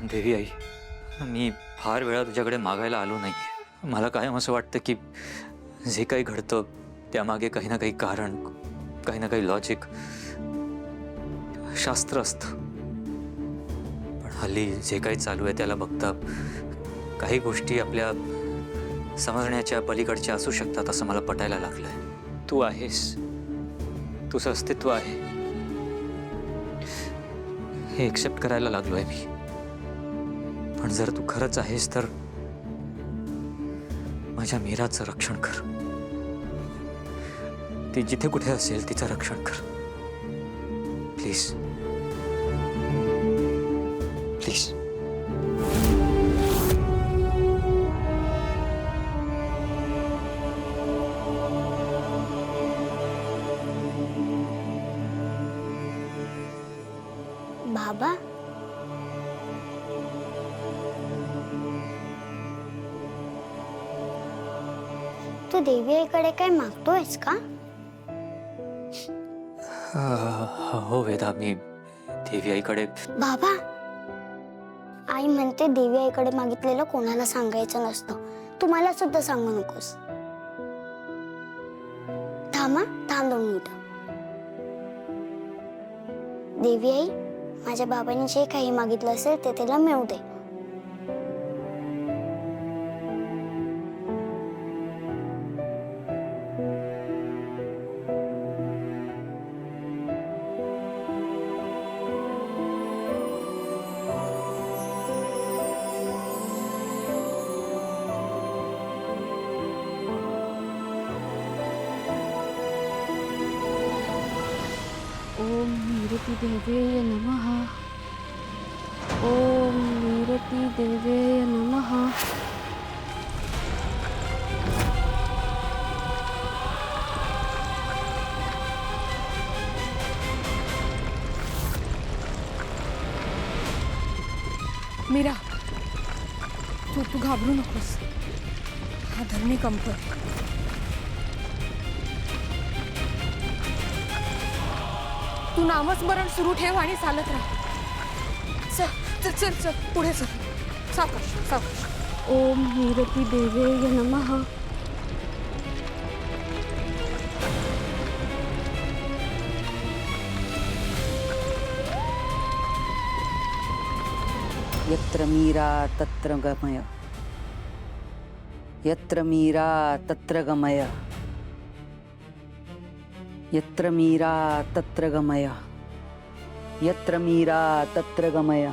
देवी आई, मी फार वेळा तुझ्याकडे मागायला आलो नाही. मला कायम असं वाटतं की जे काही घडतं त्यामागे काही ना काही कारण, काही ना काही लॉजिक, शास्त्र असतं. पण हल्ली जे काही चालू आहे त्याला बघता काही गोष्टी आपल्या समजण्याच्या पलीकडच्या असू शकतात असं मला पटायला लागलंय. तू आहेस, तुझं अस्तित्व आहे हे एक्सेप्ट करायला लागलोय मी. पण जर तू खरंच आहेस तर माझ्या मीराचं रक्षण कर. ती जिथे कुठे असेल तिचं रक्षण कर, प्लीज प्लीज. बाबा, तू देवी आईकडे काय मागतोयस का? हो वेदा, मी देवी आईकडे. बाबा, आई म्हणते देवी आईकडे मागितलेलं कोणाला सांगायचं नसतं. तुम्हाला सुद्धा सांगू नकोस. थांब 2 मिनिटं. देवी आई, माझ्या बाबांनी जे काही मागितलं असेल ते त्याला मिळू दे. ओम नीरति देव्यै नमः. ओम नीरति देव्यै नमः. मीरा, तू घाबरू नकोस. हा धरणी कंप. तू नामस्मरण सुरू ठेव आणि चालत राहा. चल चल चल चल, पुढे चल. सावकाश सावकाश. ओम नीरति देव्यै नमः. यत्र मीरा तत्र गमय. यत्र मीरा तत्र गमय. यत्र मीरा तत्र गमय. यत्र मीरा तत्र गमय.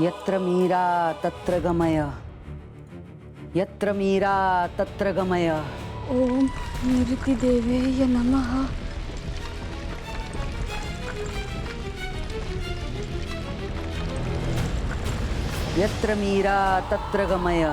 यत्र मीरा तत्र गमय. यत्र मीरा तत्र गमय. ओम नीरति देव्यै नमः. यत्र मीरा तत्र गमय.